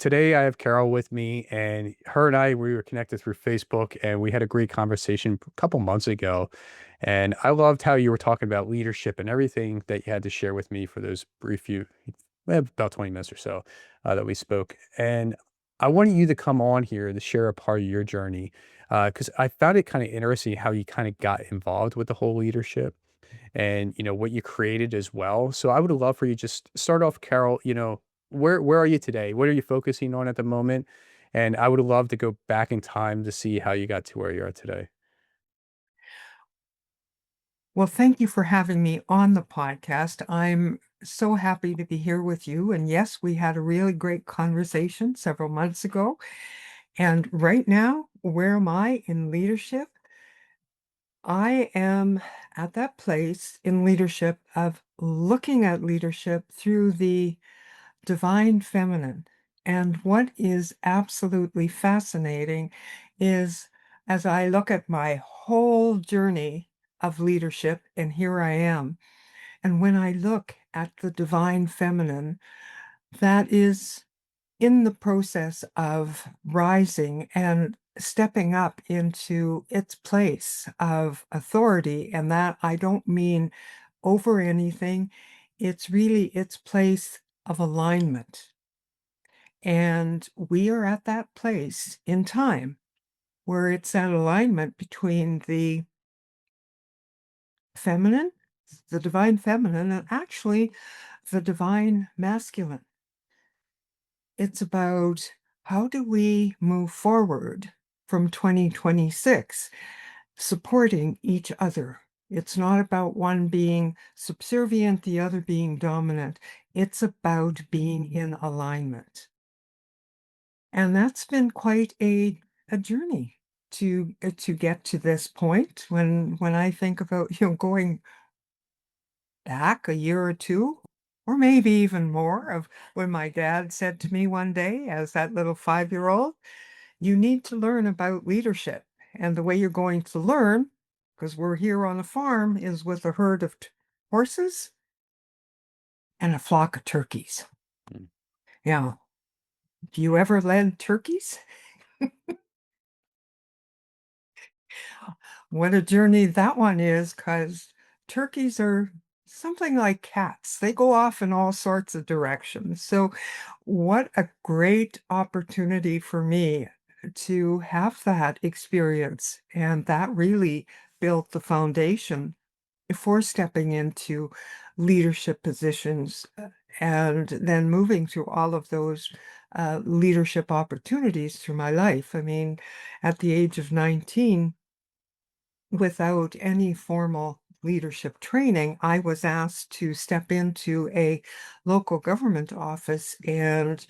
today I have Carol with me, and her and we were connected through Facebook, and we had a great conversation a couple months ago. And I loved how you were talking about leadership and everything that you had to share with me for those brief few, about 20 minutes or so that we spoke. And I wanted you to come on here to share a part of your journey because I found it kind of interesting how you kind of got involved with the whole leadership and what you created as well. So I would love for you just start off, Carol. Where are you today? What are you focusing on at the moment? And I would love to go back in time to see how you got to where you are today. Well, thank you for having me on the podcast. I'm so happy to be here with you. And yes, we had a really great conversation several months ago. And right now, where am I in leadership? I am at that place in leadership of looking at leadership through the divine feminine. And what is absolutely fascinating is as I look at my whole journey of leadership, and here I am. And when I look at the divine feminine, that is in the process of rising and stepping up into its place of authority. And that I don't mean over anything, it's really its place of alignment. And we are at that place in time where it's that alignment between the feminine, the divine feminine, and actually the divine masculine. It's about how do we move forward from 2026, supporting each other. It's not about one being subservient, the other being dominant. It's about being in alignment. And that's been quite a journey to get to this point. When I think about, going back a year or two, or maybe even more, of when my dad said to me one day as that little 5-year-old, "You need to learn about leadership. And the way you're going to learn, because we're here on a farm, is with a herd of horses and a flock of turkeys." Mm. Yeah. Do you ever led turkeys? What a journey that one is, because turkeys are something like cats. They go off in all sorts of directions. So, what a great opportunity for me to have that experience. And that really built the foundation before stepping into leadership positions and then moving through all of those leadership opportunities through my life. I mean, at the age of 19, without any formal leadership training, I was asked to step into a local government office and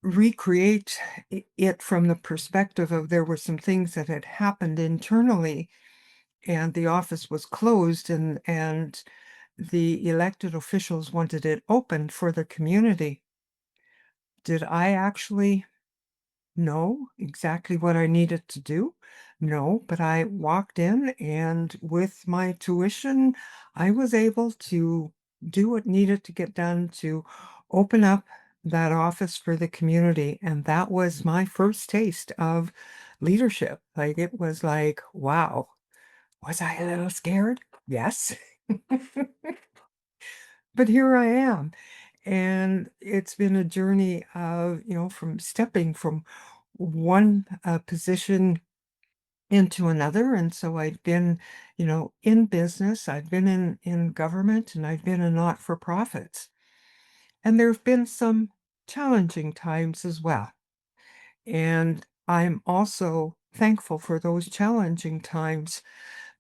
recreate it from the perspective of there were some things that had happened internally and the office was closed and the elected officials wanted it opened for the community. Did I actually know exactly what I needed to do? No, but I walked in and with my tuition, I was able to do what needed to get done to open up that office for the community. And that was my first taste of leadership. Like it was like, wow, was I a little scared? Yes. But here I am. And it's been a journey of, from stepping from one position into another. And so I've been, in business, I've been in government, and I've been in not-for-profits. And there have been some challenging times as well. And I'm also thankful for those challenging times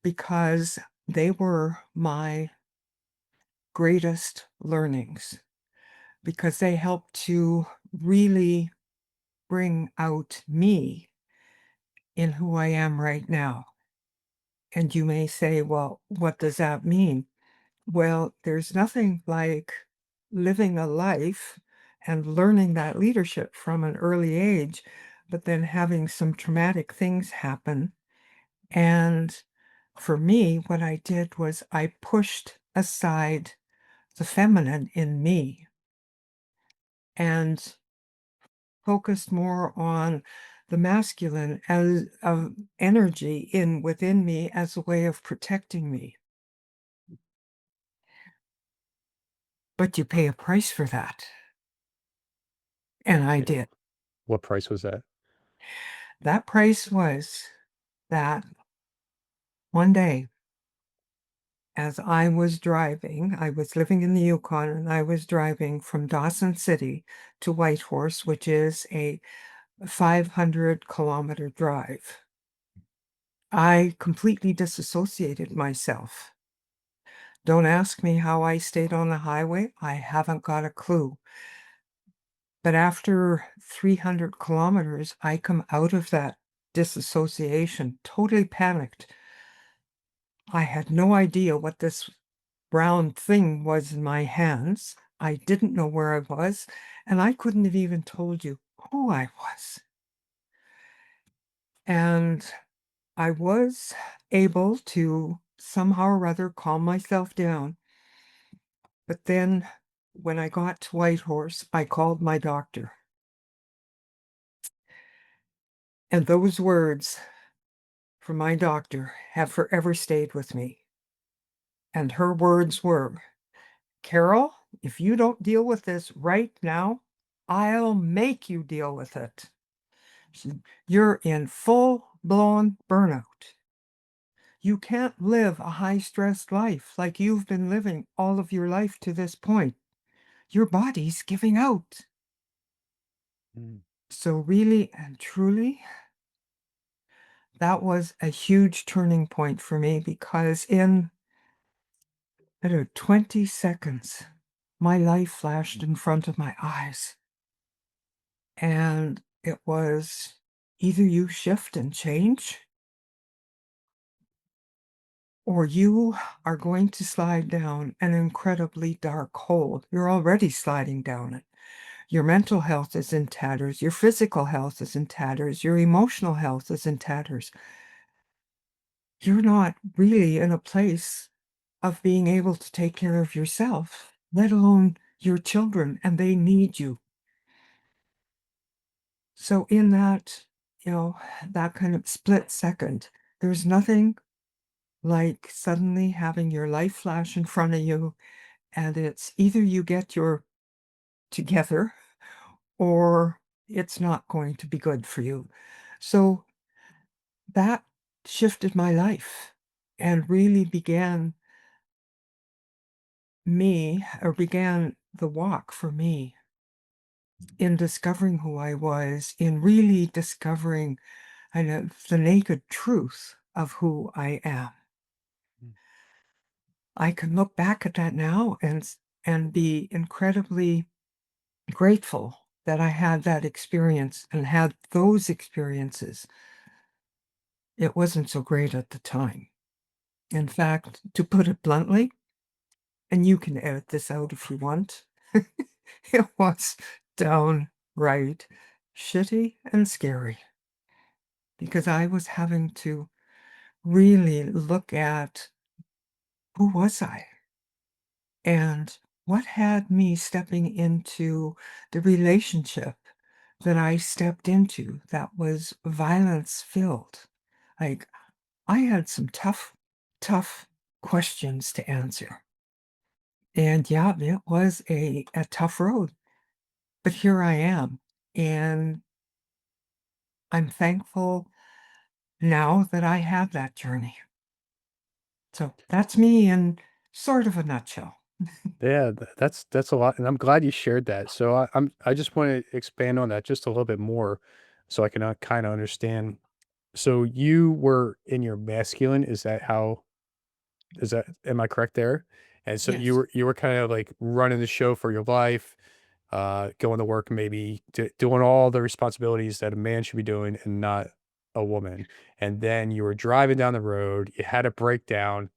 because they were my greatest learnings, because they helped to really bring out me in who I am right now. And you may say, well, what does that mean? Well, there's nothing like living a life and learning that leadership from an early age, but then having some traumatic things happen. And for me, what I did was I pushed aside the feminine in me. And focused more on the masculine as of energy in within me as a way of protecting me. But you pay a price for that. And I Yeah. did. What price was that? That price was that one day, as I was driving, I was living in the Yukon and I was driving from Dawson City to Whitehorse, which is a 500-kilometer drive. I completely disassociated myself. Don't ask me how I stayed on the highway. I haven't got a clue. But after 300 kilometers, I come out of that disassociation, totally panicked. I had no idea what this brown thing was in my hands. I didn't know where I was, and I couldn't have even told you who I was. And I was able to somehow or other calm myself down. But then when I got to Whitehorse, I called my doctor. And those words from my doctor have forever stayed with me. And her words were, Carol, if you don't deal with this right now, I'll make you deal with it. She said, you're in full-blown burnout. You can't live a high-stress life like you've been living all of your life to this point. Your body's giving out. Mm. So really and truly, that was a huge turning point for me because in, I don't know, 20 seconds, my life flashed in front of my eyes. And it was either you shift and change, or you are going to slide down an incredibly dark hole. You're already sliding down it. Your mental health is in tatters. Your physical health is in tatters. Your emotional health is in tatters. You're not really in a place of being able to take care of yourself, let alone your children, and they need you. So in that, that kind of split second, there's nothing like suddenly having your life flash in front of you, and it's either you get your together or it's not going to be good for you. So that shifted my life and really began the walk for me in discovering who I was, in really discovering kind of the naked truth of who I am. Mm. I can look back at that now and be incredibly grateful that I had that experience and had those experiences. It wasn't so great at the time. In fact, to put it bluntly, and you can edit this out if you want, it was downright shitty and scary because I was having to really look at who was I and what had me stepping into the relationship that I stepped into that was violence filled. Like, I had some tough questions to answer. And yeah, it was a tough road, but here I am. And I'm thankful now that I had that journey. So that's me in sort of a nutshell. Yeah, that's a lot, and I'm glad you shared that. So I just want to expand on that just a little bit more, so I can kind of understand. So you were in your masculine. Is that how? Is that am I correct there? And so Yes. you were kind of like running the show for your life, going to work, maybe doing all the responsibilities that a man should be doing, and not a woman. And then you were driving down the road. You had a breakdown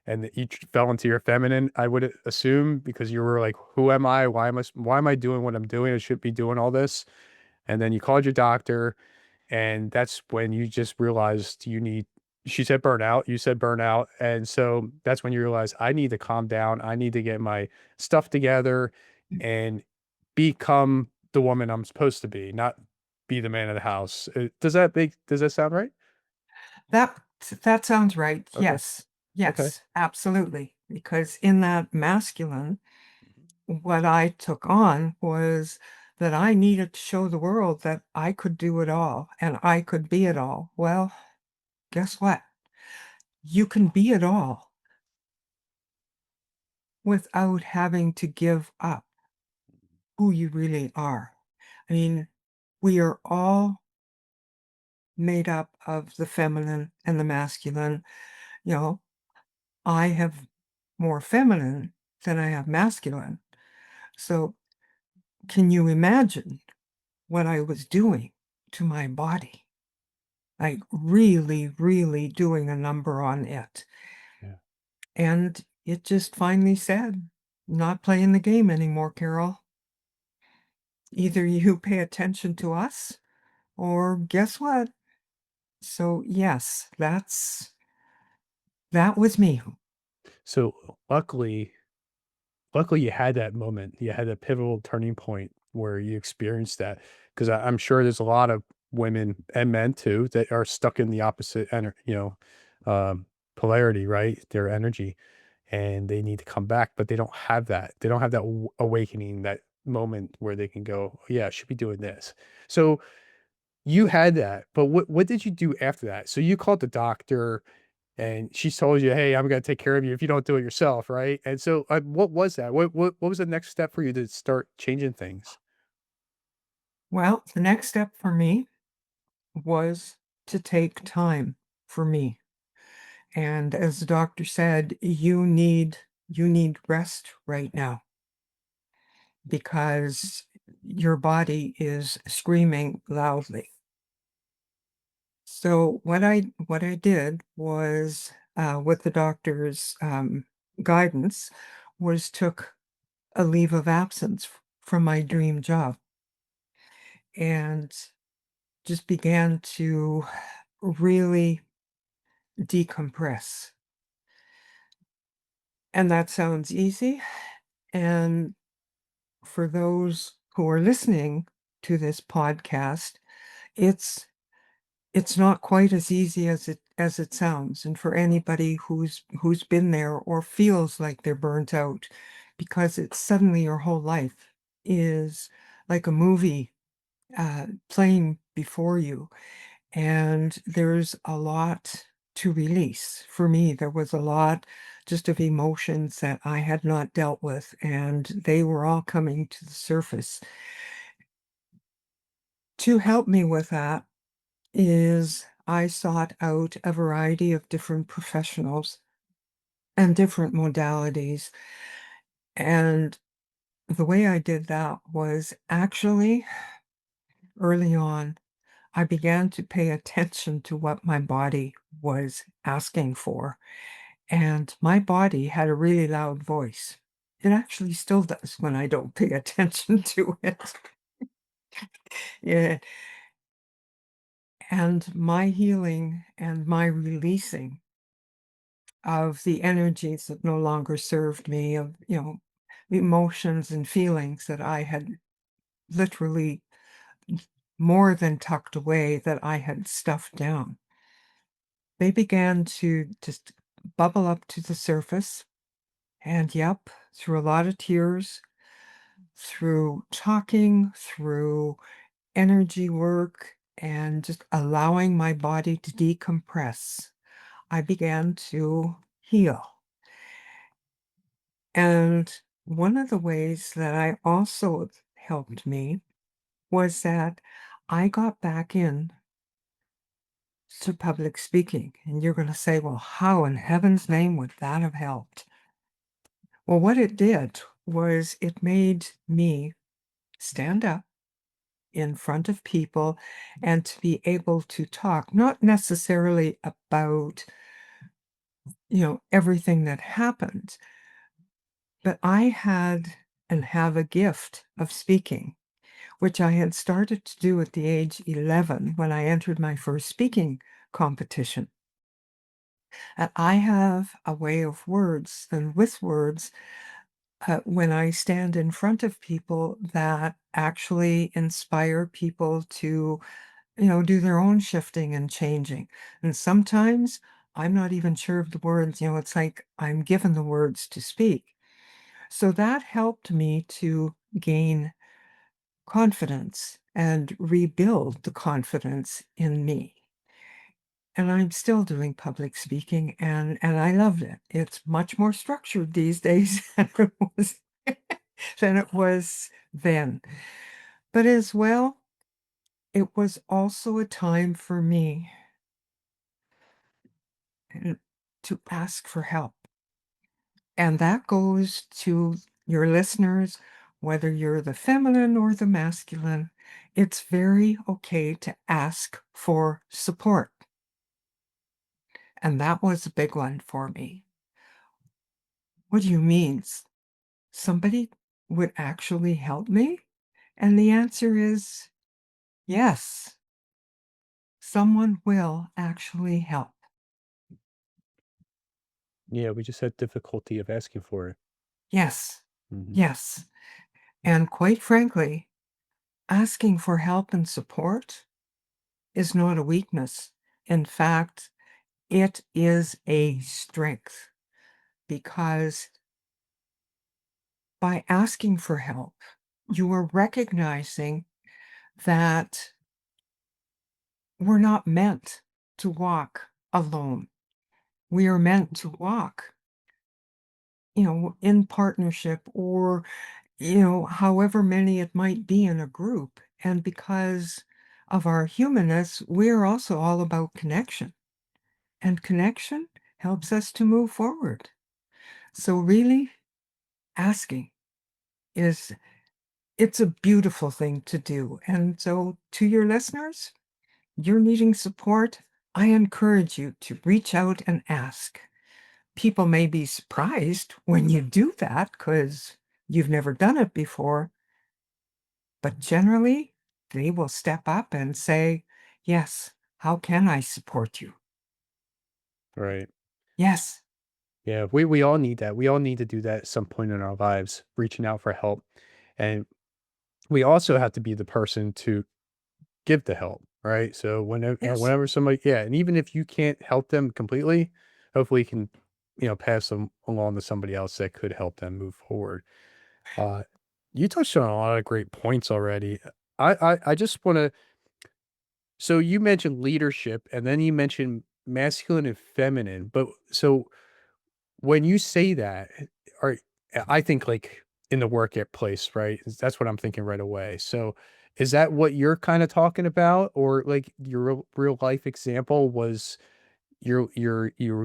and that you fell into your feminine, I would assume, because you were like, "Who am I? Why am I doing what I'm doing? I should be doing all this." And then you called your doctor, and that's when you just realized you need she said burnout, you said burnout, and so that's when you realize, "I need to calm down. I need to get my stuff together and become the woman I'm supposed to be, not be the man of the house. Does that sound right? That that sounds right. Okay. Yes. Okay. Yes, absolutely. Because in that masculine, what I took on was that I needed to show the world that I could do it all and I could be it all. Well, guess what? You can be it all without having to give up who you really are. I mean, we are all made up of the feminine and the masculine. You know, I have more feminine than I have masculine. So, can you imagine what I was doing to my body? Like, really, really doing a number on it. Yeah. And it just finally said, "Not playing the game anymore, Carol. Either you pay attention to us or guess what?" So, yes, that was me. So luckily you had that moment. You had that pivotal turning point where you experienced that. Because I'm sure there's a lot of women and men too that are stuck in the opposite polarity, right? Their energy, and they need to come back, but they don't have that. They don't have that awakening, that moment where they can go, "Yeah, I should be doing this." So you had that, but what did you do after that? So you called the doctor and she told you, "Hey, I'm gonna take care of you if you don't do it yourself," right? And so, what was that? What was the next step for you to start changing things? Well, the next step for me was to take time for me. And as the doctor said, you need rest right now because your body is screaming loudly. So what I did was, with the doctor's guidance, was took a leave of absence from my dream job and just began to really decompress. And that sounds easy. And for those who are listening to this podcast, it's it's not quite as easy as it sounds. And for anybody who's been there or feels like they're burnt out, because it's suddenly your whole life is like a movie playing before you, and there's a lot to release. For me, there was a lot just of emotions that I had not dealt with, and they were all coming to the surface. To help me with that is I sought out a variety of different professionals and different modalities. And the way I did that was actually early on, I began to pay attention to what my body was asking for. And my body had a really loud voice. It actually still does when I don't pay attention to it. Yeah. And my healing and my releasing of the energies that no longer served me, of, the emotions and feelings that I had literally more than tucked away, that I had stuffed down. They began to just bubble up to the surface. And yep, through a lot of tears, through talking, through energy work, and just allowing my body to decompress, I began to heal. And one of the ways that I also helped me was that I got back in to public speaking. And you're going to say, well, how in heaven's name would that have helped? Well, what it did was it made me stand up in front of people and to be able to talk, not necessarily about, everything that happened, but I had and have a gift of speaking, which I had started to do at the age 11 when I entered my first speaking competition. And I have a way of words, and with words, when I stand in front of people that actually inspire people to, do their own shifting and changing. And sometimes I'm not even sure of the words, it's like I'm given the words to speak. So that helped me to gain confidence and rebuild the confidence in me. And I'm still doing public speaking, and I loved it. It's much more structured these days than it was then. But as well, it was also a time for me uh, to ask for help. And that goes to your listeners, whether you're the feminine or the masculine. It's very okay to ask for support. And that was a big one for me. What do you mean? Somebody would actually help me? And the answer is yes, someone will actually help. Yeah, we just had difficulty of asking for it. Yes, Mhm. yes. And quite frankly, asking for help and support is not a weakness. In fact, it is a strength because by asking for help, you are recognizing that we're not meant to walk alone. We are meant to walk, in partnership or, however many it might be in a group. And because of our humanness, we're also all about connection. And connection helps us to move forward. So really asking is it's a beautiful thing to do. And so to your listeners, you're needing support, I encourage you to reach out and ask. People may be surprised when you do that because you've never done it before, but generally they will step up and say, "Yes, how can I support you?" Right. Yes, Yeah, we all need that. We all need to do that at some point in our lives, reaching out for help. And we also have to be the person to give the help, right? So yes. whenever somebody, yeah, and even if you can't help them completely, hopefully you can, pass them along to somebody else that could help them move forward. Uh, you touched on a lot of great points already. I just want to. So you mentioned leadership, and then you mentioned masculine and feminine. But so when you say that, are I think like in the workplace, right? That's what I'm thinking right away. So is that what you're kind of talking about, or like your real life example was you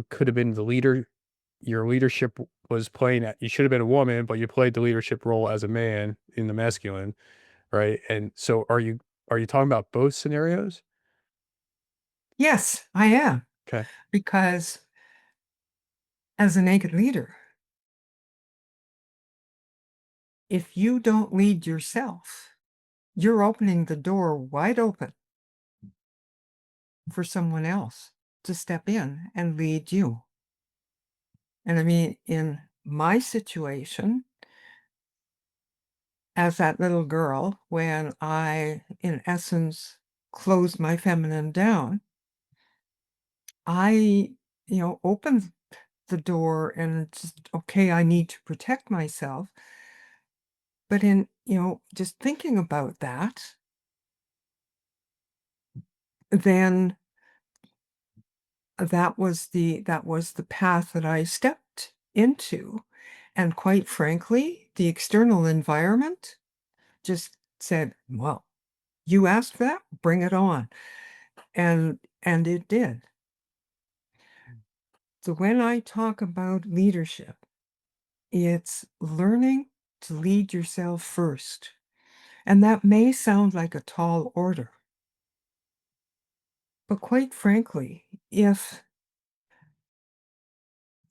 could have been the leader, your leadership was playing at, you should have been a woman, but you played the leadership role as a man in the masculine, right? And so are you talking about both scenarios? Yes, I am, Okay. because as a naked leader, if you don't lead yourself, you're opening the door wide open for someone else to step in and lead you. And I mean, in my situation, as that little girl, when I, in essence, closed my feminine down, I, opened the door and just, okay, I need to protect myself. But in, just thinking about that, then that was the path that I stepped into. And quite frankly, the external environment just said, "Well, you asked for that, bring it on." And it did. So when I talk about leadership, it's learning to lead yourself first. And that may sound like a tall order, but quite frankly, if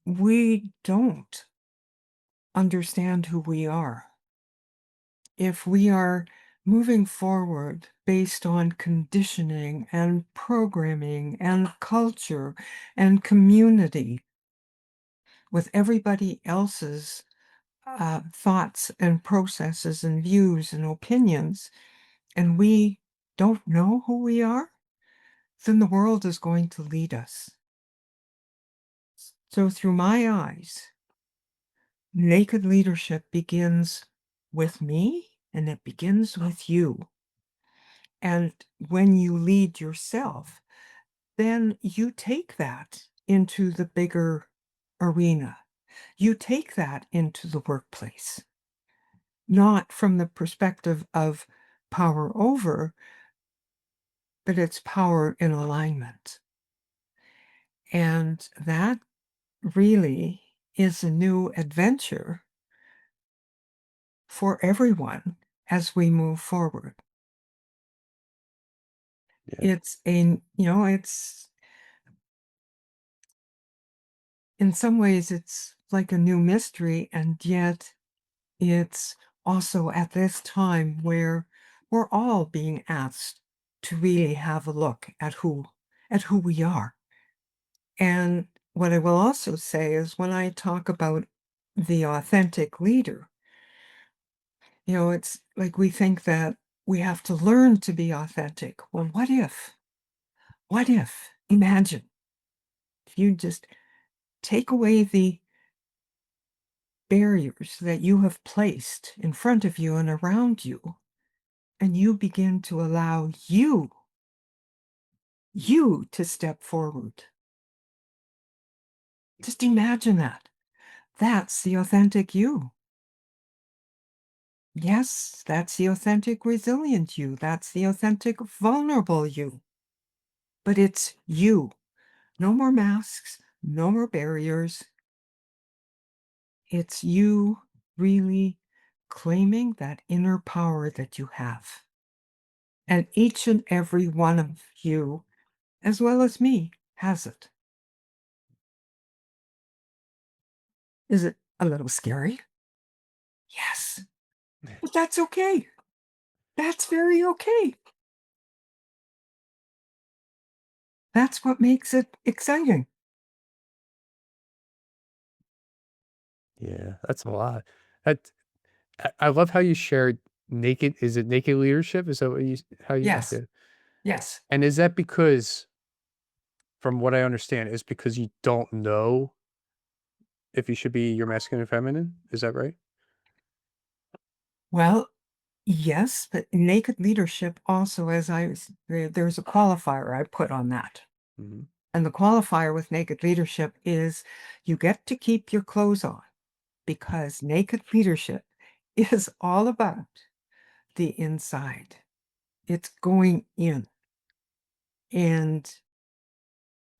we don't understand who we are, if we are moving forward based on conditioning and programming and culture and community with everybody else's thoughts and processes and views and opinions, and we don't know who we are, then the world is going to lead us. So, through my eyes, naked leadership begins with me and it begins with you. And when you lead yourself, then you take that into the bigger arena. You take that into the workplace, not from the perspective of power over, but it's power in alignment. And that really is a new adventure for everyone as we move forward. Yeah. It's in some ways it's like a new mystery, and yet it's also at this time where we're all being asked to really have a look at who we are. And what I will also say is when I talk about the authentic leader, it's like we think that we have to learn to be authentic. Well, what if? What if? Imagine if you just take away the barriers that you have placed in front of you and around you, and you begin to allow you to step forward. Just imagine that. That's the authentic you. Yes, that's the authentic resilient you. That's the authentic vulnerable you. But it's you. No more masks, no more barriers. It's you really claiming that inner power that you have. And each and every one of you, as well as me, has it. Is it a little scary? Yes, but that's okay. That's very okay. That's what makes it exciting. Yeah, that's a lot. That I love how you shared naked is it naked leadership? Is that what you how you Yes, okay. yes. And is that because from what I understand, is because you don't know if you should be your masculine or feminine? Is that right? Well, yes, but naked leadership also, there's a qualifier I put on that. Mhm. And the qualifier with naked leadership is you get to keep your clothes on because naked leadership is all about the inside. It's going in and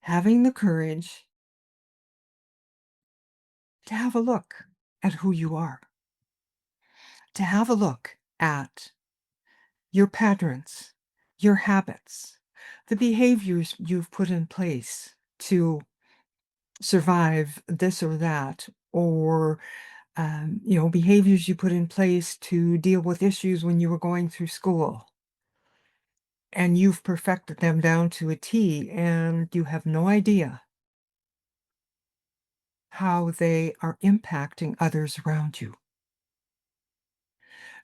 having the courage to have a look at who you are, to have a look at your patterns, your habits, the behaviors you've put in place to survive this or that, or behaviors you put in place to deal with issues when you were going through school, and you've perfected them down to a T, and you have no idea how they are impacting others around you.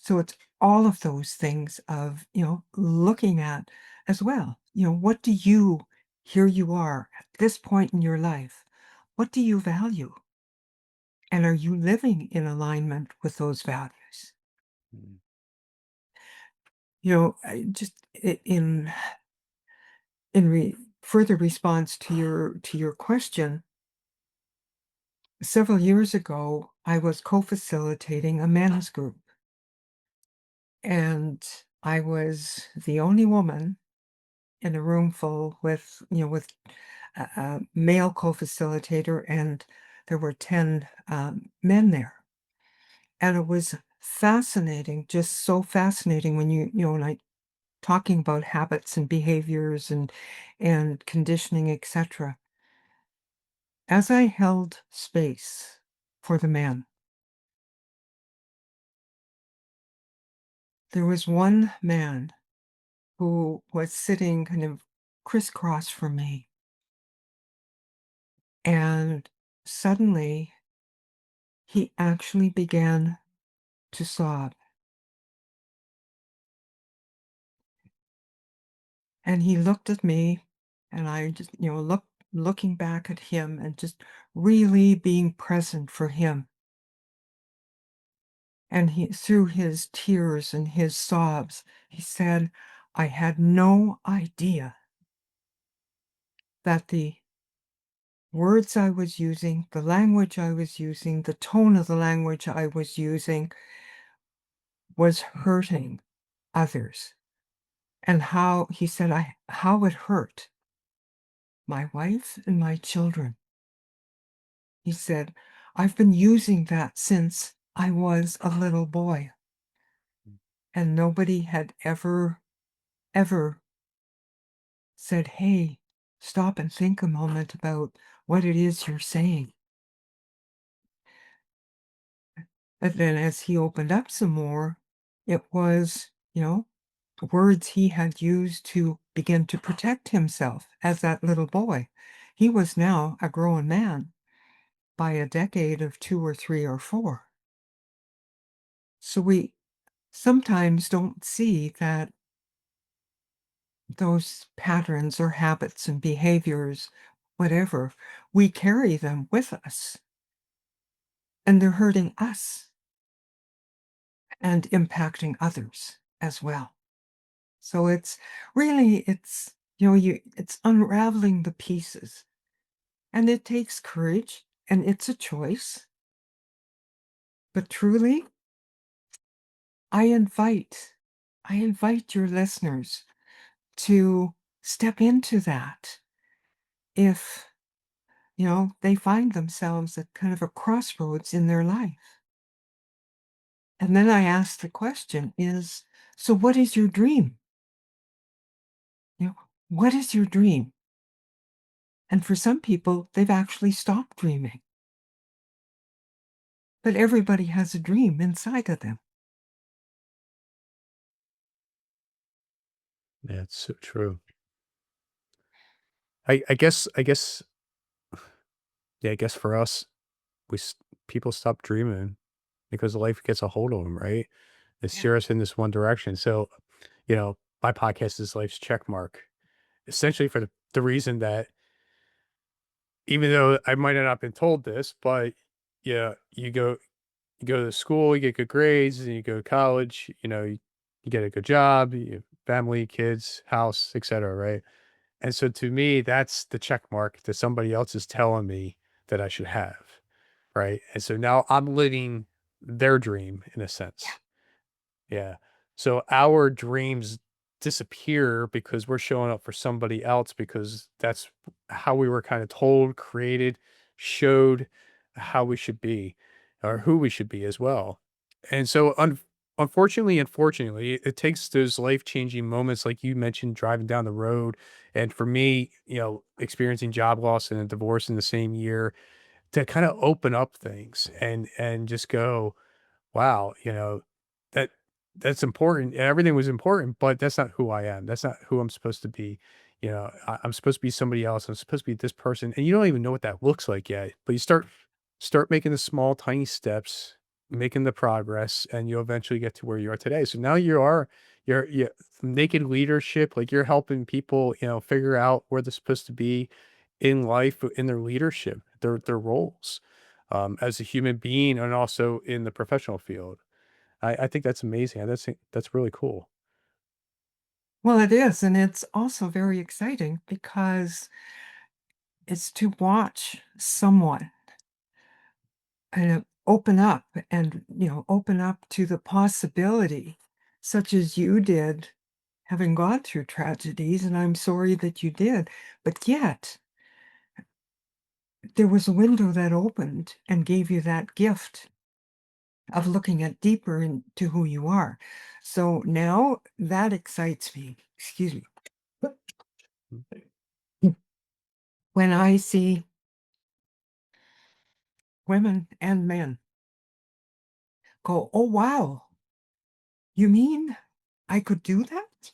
So it's all of those things of, looking at as well, what do you, here you are at this point in your life, what do you value? And are you living in alignment with those values? Mhm. I just further response to your question, several years ago, I was co-facilitating a men's group, and I was the only woman in a room full with a male co-facilitator, and there were 10 men there. And it was fascinating, just so fascinating when when I talking about habits and behaviors and conditioning, etc. As I held space for the men, there was one man who was sitting kind of crisscross from me. And suddenly he actually began to sob. And he looked at me, and I just, looking back at him and just really being present for him. And he, through his tears and his sobs, he said, I had no idea that the words I was using, the language I was using, the tone of the language I was using was hurting others. And how, he said, how it hurt my wife and my children. He said, I've been using that since I was a little boy. And nobody had ever said, hey, stop and think a moment about what it is you're saying. And then as he opened up some more, it was, words he had used to begin to protect himself as that little boy. He was now a grown man by a decade of 2 or 3 or 4. So we sometimes don't see that those patterns or habits and behaviors, whatever, we carry them with us, and they're hurting us and impacting others as well. So it's really, it's unraveling the pieces, and it takes courage, and it's a choice. But truly, I invite, I invite your listeners to step into that if, they find themselves at kind of a crossroads in their life. And then I ask the question is, so what is your dream? You know, what is your dream? And for some people, they've actually stopped dreaming. But everybody has a dream inside of them. Yeah, it's so true. I guess, yeah, I guess for us, people stop dreaming because life gets a hold of them, right? They Yeah. steer us in this one direction. So, my podcast is Life's Checkmark, essentially for the reason that even though I might have not been told this, but yeah, you go to school, you get good grades, and you go to college, you get a good job, you have family, kids, house, etc. Right. And so to me, that's the check mark that somebody else is telling me that I should have. Right. And so now I'm living their dream in a Yeah. sense. Yeah. So our dreams disappear because we're showing up for somebody else because that's how we were kind of told, created, showed how we should be or who we should be as well. And so unfortunately and fortunately, it takes those life-changing moments like you mentioned driving down the road and for me, experiencing job loss and a divorce in the same year to kind of open up things and just go, wow, that that's important. Everything was important, but that's not who I am. That's not who I'm supposed to be. I'm supposed to be somebody else. I'm supposed to be this person, and you don't even know what that looks like yet. But you start making the small, tiny steps, making the progress, and you'll eventually get to where you are today. So now you're naked leadership. Like you're helping people, figure out where they're supposed to be in life, in their leadership, their roles as a human being, and also in the professional field. I think that's amazing. That's really cool. Well, it is. And it's also very exciting because it's to watch someone kind of open up and, open up to the possibility, such as you did, having gone through tragedies. And I'm sorry that you did. But yet, there was a window that opened and gave you that gift of looking at deeper into who you are. So now that excites me. Excuse me. Mm, When I see women and men go, oh, wow, you mean I could do that?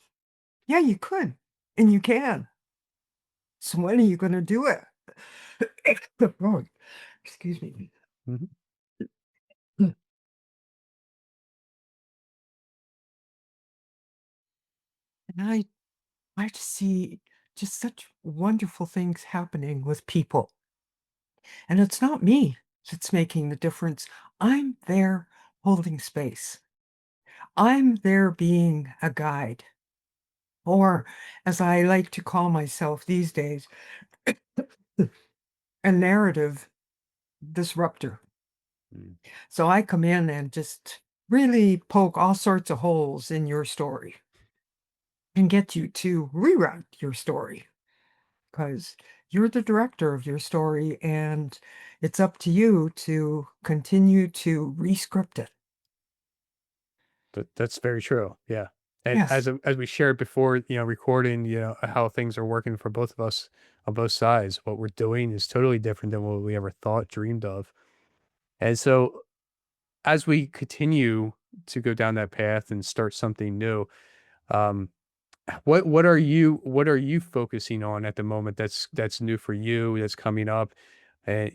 Yeah, you could, and you can. So when are you going to do it? Oh, excuse me. mhm. And I just see just such wonderful things happening with people. And it's not me that's making the difference. I'm there holding space. I'm there being a guide, or as I like to call myself these days, a narrative disruptor. Mm. So I come in and just really poke all sorts of holes in your story and get you to rewrite your story because you're the director of your story and it's up to you to continue to rescript it. That's very true. Yeah. And Yes. as we shared before, recording, how things are working for both of us on both sides. What we're doing is totally different than what we ever thought, dreamed of. And so as we continue to go down that path and start something new, um, what are you focusing on at the moment that's new for you, that's coming up? And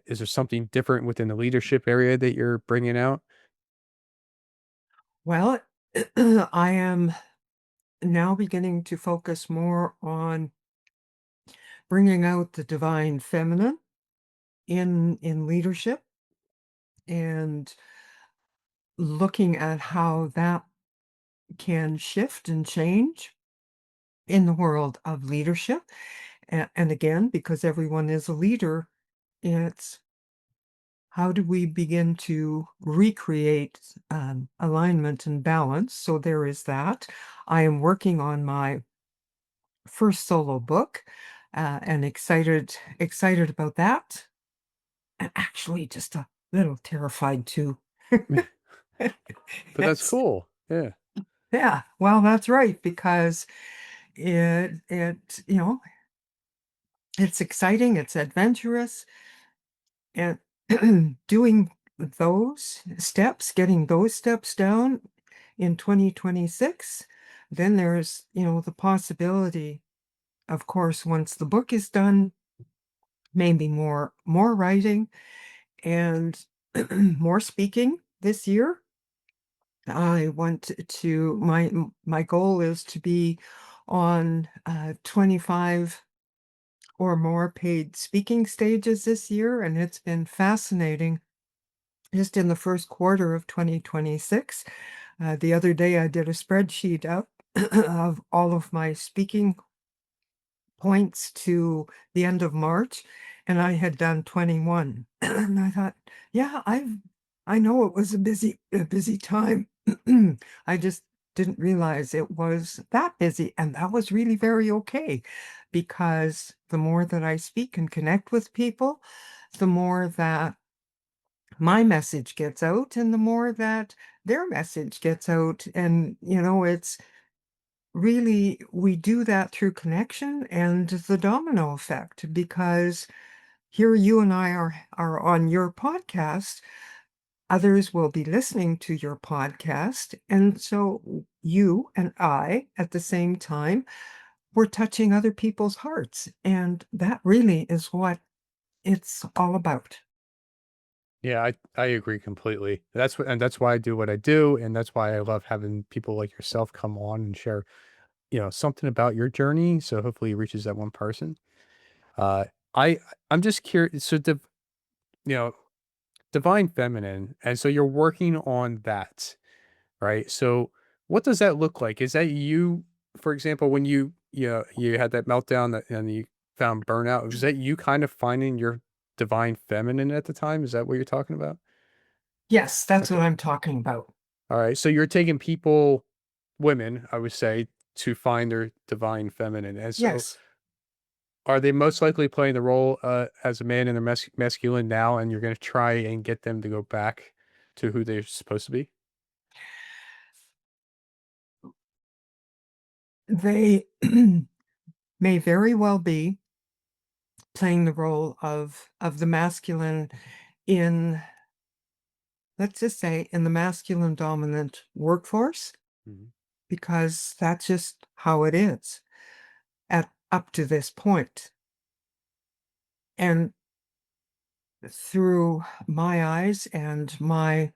is there something different within the leadership area that you're bringing out? Well, I am now beginning to focus more on bringing out the divine feminine in leadership and looking at how that can shift and change in the world of leadership. And again, because everyone is a leader, it's how do we begin to recreate alignment and balance? So there is that. I am working on my first solo book and excited about that. And actually, just a little terrified too. But that's It's cool. Yeah. Yeah, well, that's right, because it's exciting, it's adventurous, and doing those steps, getting those steps down in 2026, then there's, the possibility, of course, once the book is done, maybe more writing and more speaking this year. I want to my goal is to be on 25 or more paid speaking stages this year, and it's been fascinating just in the first quarter of 2026. The other day, I did a spreadsheet up of all of my speaking points to the end of March, and I had done 21. And I thought, yeah, I know it was a busy time. I just didn't realize it was that busy, and that was really very okay because the more that I speak and connect with people, the more that my message gets out and the more that their message gets out. And, it's really, we do that through connection and the domino effect because here you and I are on your podcast. Others will be listening to your podcast. And so you and I, at the same time, we're touching other people's hearts. And that really is what it's all about. Yeah, I agree completely. That's why I do what I do, and that's why I love having people like yourself come on and share, something about your journey. So hopefully it reaches that one person. Uh, I I'm just curious. So you know, divine feminine, and so you're working on that, right? So what does that look like? Is that you, for example, when you had that meltdown and you found burnout? Was that you kind of finding your divine feminine at the time? Is that what you're talking about? Yes, that's what Okay. I'm talking about. All right. So you're taking people, women, I would say, to find their divine feminine. And so Yes. are they most likely playing the role as a man in their masculine now, and you're going to try and get them to go back to who they're supposed to be? They may very well be playing the role of the masculine in, let's just say, in the masculine dominant workforce, Mhm. because that's just how it is at up to this point. And through my eyes and my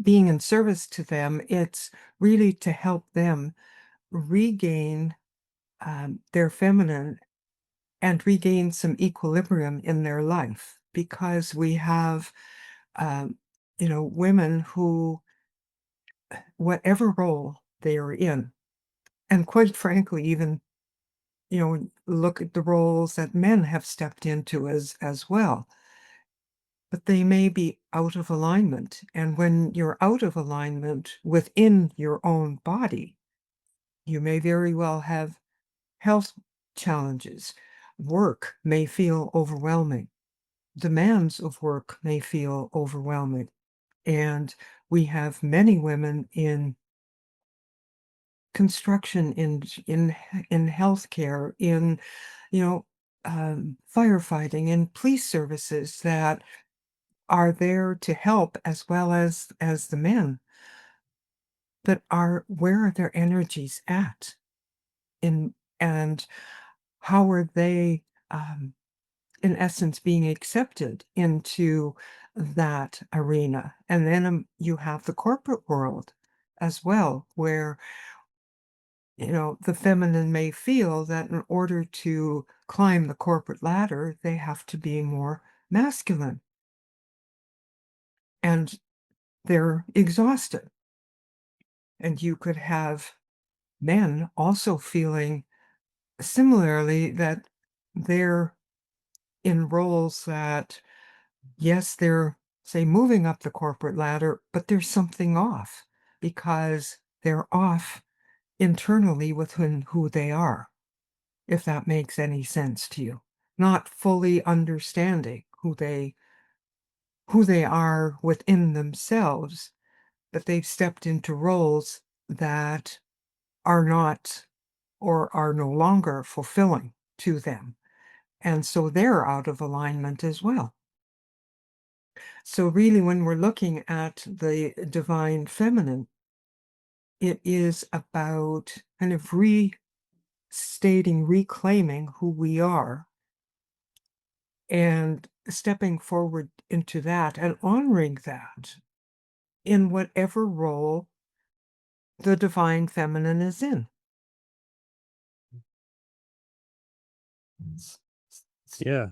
being in service to them, it's really to help them regain their feminine and regain some equilibrium in their life because we have, um, women who, whatever role they are in, and quite frankly, even, look at the roles that men have stepped into as well, but they may be out of alignment. And when you're out of alignment within your own body, you may very well have health challenges. Work may feel overwhelming. Demands of work may feel overwhelming. And we have many women in construction, in healthcare, in, you know, firefighting, in police services that are there to help as well as the men, but are where are their energies at? In and how are they, in essence, being accepted into that arena? And then, you have the corporate world as well, where, the feminine may feel that in order to climb the corporate ladder, they have to be more masculine, and they're exhausted. And you could have men also feeling similarly that they're in roles that, yes, they're, say, moving up the corporate ladder, but there's something off because they're off internally within who they are, if that makes any sense to you. Not fully understanding who they are within themselves, but they've stepped into roles that are not or are no longer fulfilling to them. And so they're out of alignment as well. So, really, when we're looking at the divine feminine, it is about kind of restating, reclaiming who we are and stepping forward into that and honoring that in whatever role the divine feminine is in. S- s- Yeah.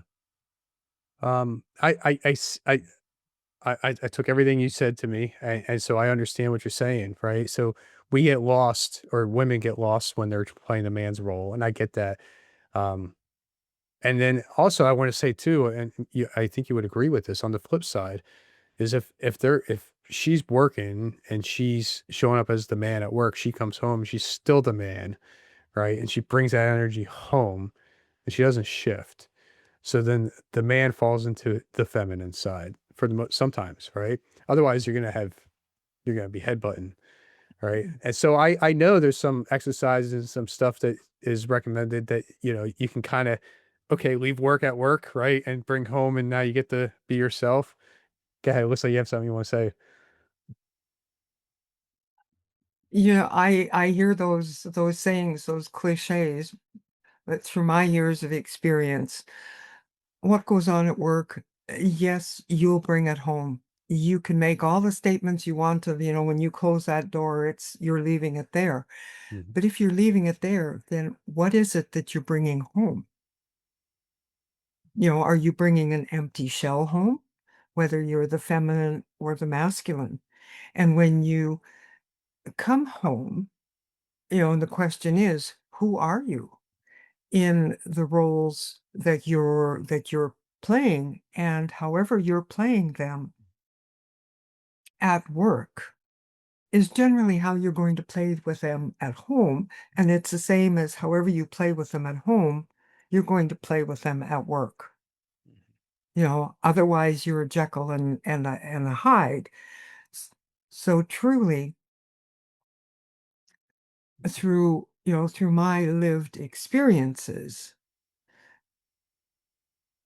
I took everything you said to me, and so I understand what you're saying, right? So we get lost, or women get lost when they're playing a man's role, and I get that. Um, and then also I want to say too, and I think you would agree with this. On the flip side, is if she's working and she's showing up as the man at work, she comes home, she's still the man, right? And she brings that energy home, and she doesn't shift. So then the man falls into the feminine side for the sometimes, right? Otherwise, you're gonna be headbutting, right? And so I know there's some exercises and some stuff that is recommended that you can kind of okay leave work at work, right, and bring home, and now you get to be yourself. Go ahead. It looks like you have something you want to say. Yeah, I hear those sayings, those cliches, but through my years of experience, what goes on at work, yes, you'll bring it home. You can make all the statements you want of, when you close that door, it's you're leaving it there. Mhm. But if you're leaving it there, then what is it that you're bringing home? Are you bringing an empty shell home? Whether you're the feminine or the masculine. And when you come home, and the question is, who are you in the roles that you're playing? And however you're playing them at work is generally how you're going to play with them at home. And it's the same as however you play with them at home, you're going to play with them at work. Otherwise you're a Jekyll and a Hyde. S- So truly, through my lived experiences,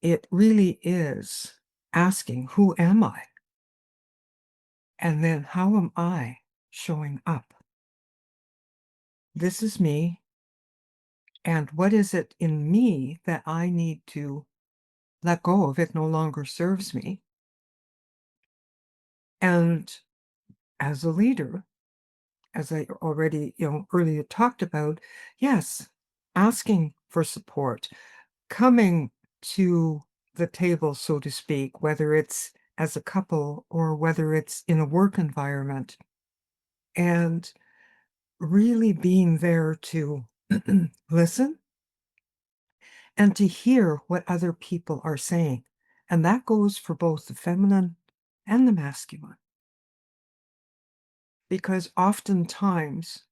it really is asking, who am I? And then how am I showing up? This is me. And what is it in me that I need to let go of? It no longer serves me. And as a leader, as I already, earlier talked about, yes, asking for support, coming to the table, so to speak, whether it's as a couple or whether it's in a work environment, and really being there to listen and to hear what other people are saying. And that goes for both the feminine and the masculine, because oftentimes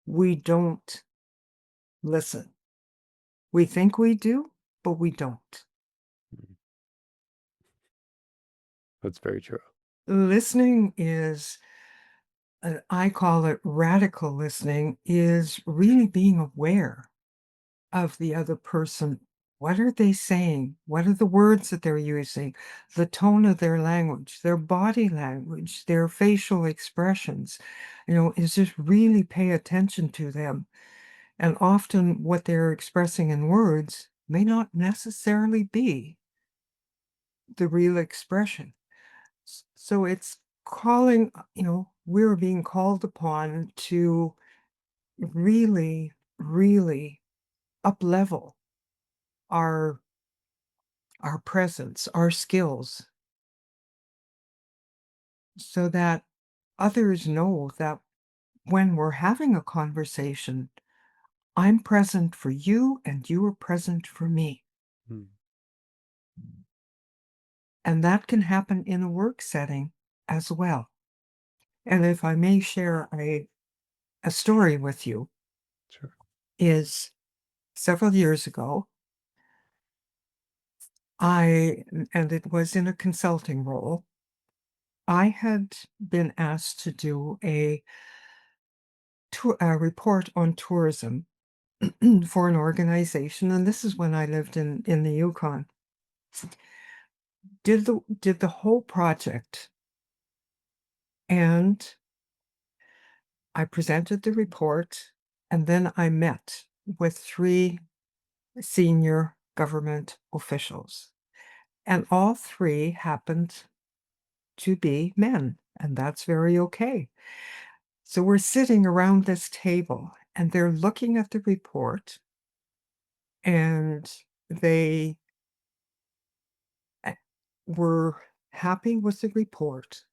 we don't listen. We think we do, but we don't. Mm. That's very true. Listening is, I call it radical listening, is really being aware of the other person. What are they saying? What are the words that they're using? The tone of their language, their body language, their facial expressions. Is just really pay attention to them. And often what they're expressing in words may not necessarily be the real expression. So it's calling, we're being called upon to really, really up level our our presence, our skills, so that others know that when we're having a conversation, I'm present for you and you are present for me. Mm. And that can happen in a work setting as well. And if I may share a story with you, Sure. is several years ago, and it was in a consulting role, I had been asked to do a report on tourism for an organization, and this is when I lived in the Yukon. Did the whole project, and I presented the report, and then I met with 3 senior government officials, and all 3 happened to be men, and that's very okay. So we're sitting around this table, and they're looking at the report, and they were happy with the report,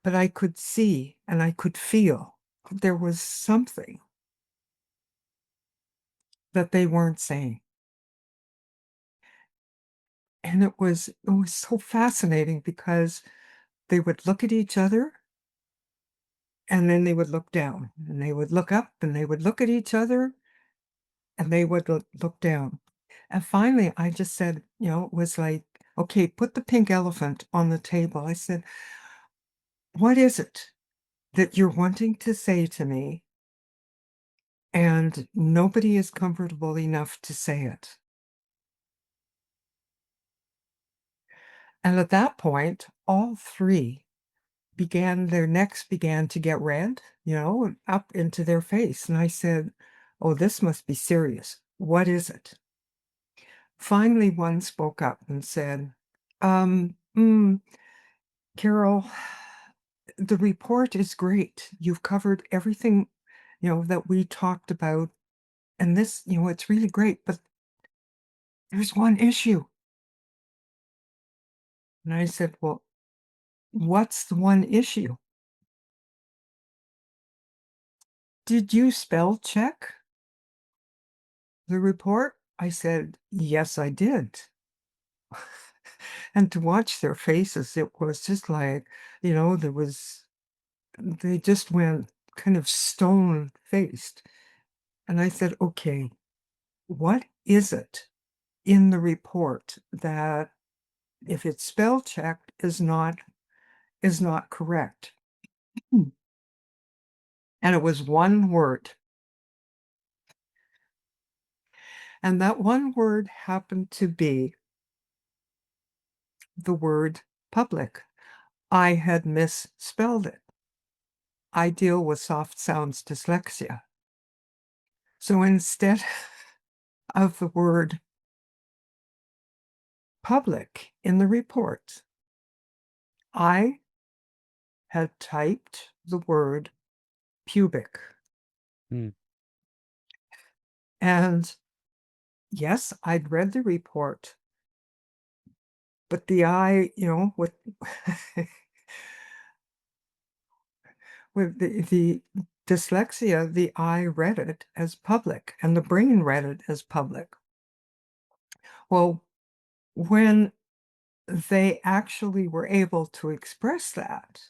but I could see and I could feel there was something that they weren't saying. And it was so fascinating because they would look at each other and then they would look down and they would look up and they would look at each other and they would look down. And finally, I just said, it was like, okay, put the pink elephant on the table. I said, what is it that you're wanting to say to me? And nobody is comfortable enough to say it. And at that point, all 3 their necks began to get red, and up into their face. And I said, oh, this must be serious. What is it? Finally, one spoke up and said, um, mm, Carol, the report is great. You've covered everything, that we talked about. And this, it's really great, but there's one issue. And I said, well, what's the one issue? Did you spell check the report? I said, yes, I did. And to watch their faces, it was just like, they just went kind of stone faced. And I said, okay, what is it in the report that if it's spell checked is not correct? Hmm. And it was one word. And that one word happened to be the word public. I had misspelled it. I deal with soft sounds dyslexia. So instead of the word public in the report, I had typed the word pubic. Mm, And yes, I'd read the report, but the eye, with with the dyslexia, the eye read it as public and the brain read it as public. Well, when they actually were able to express that,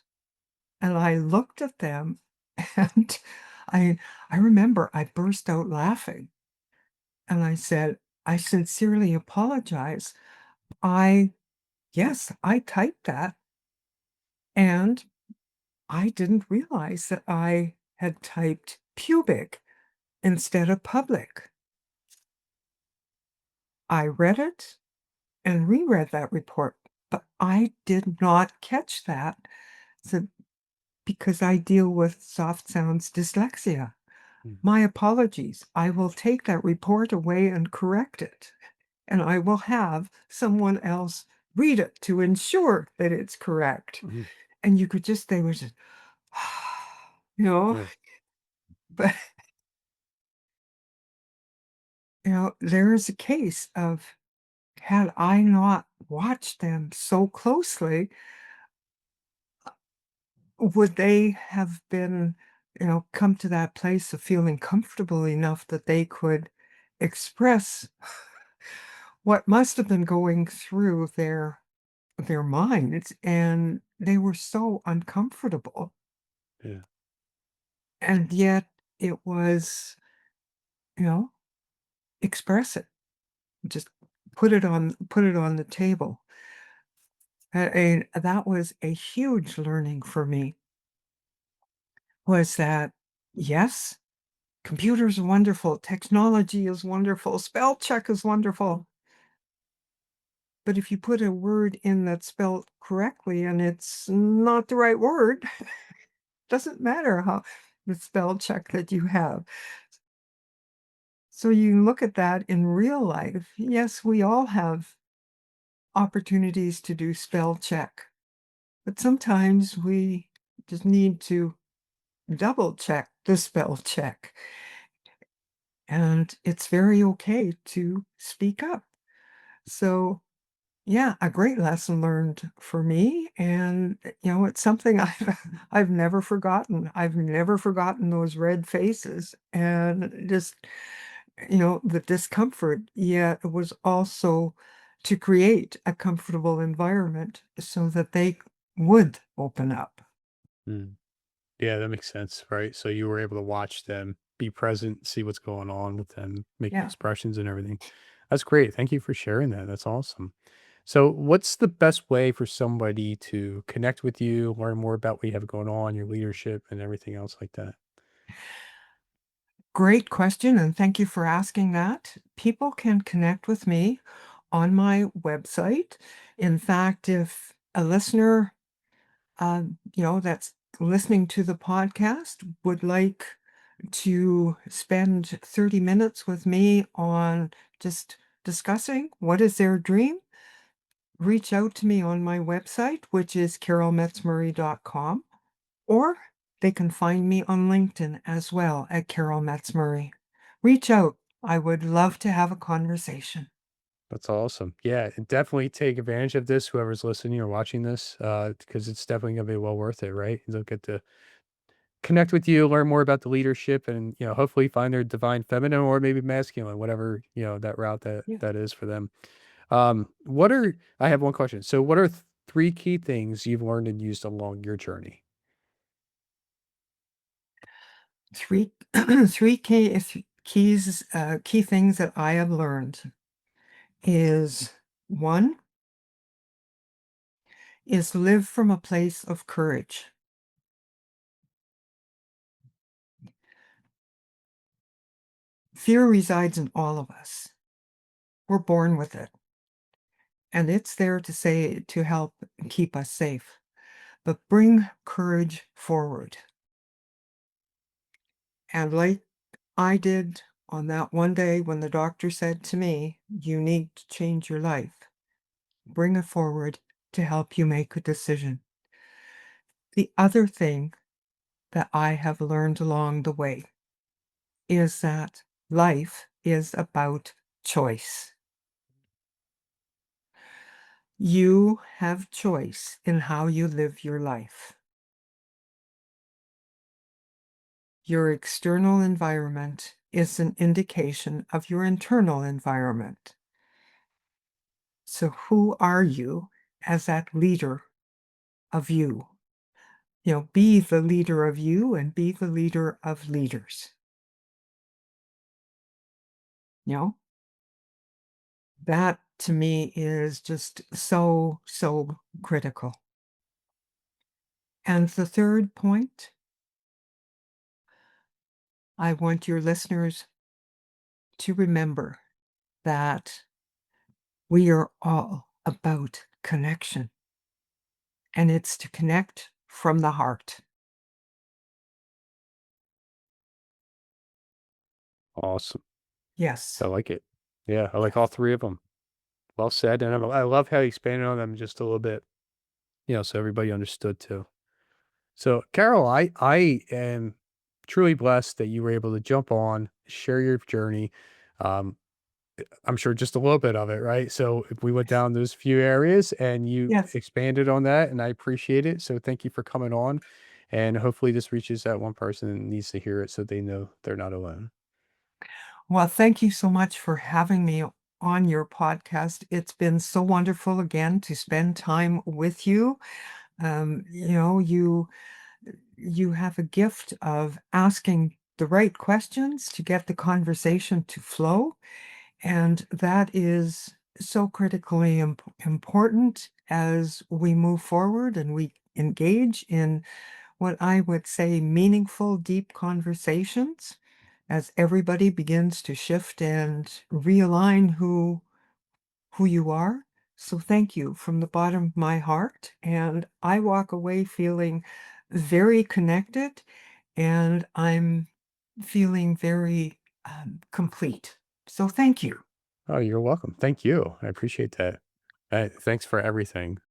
and I looked at them and I I remember I burst out laughing and I said, "I sincerely apologize. I yes, I typed that and I didn't realize that I had typed pubic instead of public. I read it and reread that report, but I did not catch that, so because I deal with soft sounds dyslexia. mm, My apologies. I will take that report away and correct it, and I will have someone else read it to ensure that it's correct." mhm. And you could just they were just, you know, Yeah. but, there is a case of had I not watched them so closely, would they have been, come to that place of feeling comfortable enough that they could express what must have been going through their minds, and they were so uncomfortable, Yeah. and yet it was, you know, express it, just put it on the table, and that was a huge learning for me, was that, yes, computers are wonderful, technology is wonderful, spell check is wonderful, but if you put a word in that's spelled correctly and it's not the right word, doesn't matter how the spell check that you have. So you look at that in real life. Yes, we all have opportunities to do spell check, but sometimes we just need to double check the spell check. And it's very okay to speak up. So, yeah, a great lesson learned for me. And, it's something I've never forgotten. I've never forgotten those red faces and just, the discomfort. Yet it was also to create a comfortable environment so that they would open up. Mm. Yeah, that makes sense, right? So you were able to watch them, be present, see what's going on with them, make Yeah. expressions and everything. That's great. Thank you for sharing that. That's awesome. So, what's the best way for somebody to connect with you, learn more about what you have going on, your leadership, and everything else like that? Great question, and thank you for asking that. People can connect with me on my website. In fact, if a listener, that's listening to the podcast would like to spend 30 minutes with me on just discussing what is their dream, reach out to me on my website, which is carolmetzmurray.com. Or they can find me on LinkedIn as well at Carol Metzmurray. Reach out. I would love to have a conversation. That's awesome. Yeah, and definitely take advantage of this, whoever's listening or watching this, because it's definitely gonna be well worth it, right? They'll get to connect with you, learn more about the leadership, and hopefully find their divine feminine or maybe masculine, whatever that route that Yeah. that is for them. What are I have one question. So, what are three key things you've learned and used along your journey? Three three key things that I have learned is one is live from a place of courage. Fear resides in all of us. We're born with it, and it's there to help keep us safe. But bring courage forward. And like I did on that one day when the doctor said to me, "You need to change your life." Bring it forward to help you make a decision. The other thing that I have learned along the way is that life is about choice. You have choice in how you live your life. Your external environment is an indication of your internal environment. So, who are you as that leader of you? Be the leader of you and be the leader of leaders. You know, that to me is just so, so critical. And the third point, I want your listeners to remember that we are all about connection, and it's to connect from the heart. Awesome. Yes. I like it. Yeah, I like all 3 of them. Well said, and I love how you expanded on them just a little bit, so everybody understood too. So, Carol, I am truly blessed that you were able to jump on, share your journey. Um, I'm sure just a little bit of it, right? So, if we went down those few areas and you Yes. expanded on that, and I appreciate it. So, thank you for coming on, and hopefully this reaches that one person that needs to hear it so they know they're not alone. Well, thank you so much for having me on your podcast. It's been so wonderful again to spend time with you. You have a gift of asking the right questions to get the conversation to flow, and that is so critically important as we move forward and we engage in what I would say meaningful, deep conversations as everybody begins to shift and realign who you are. So thank you from the bottom of my heart. And I walk away feeling very connected and I'm feeling very complete. So thank you. Oh, you're welcome. Thank you. I appreciate that. Thanks for everything.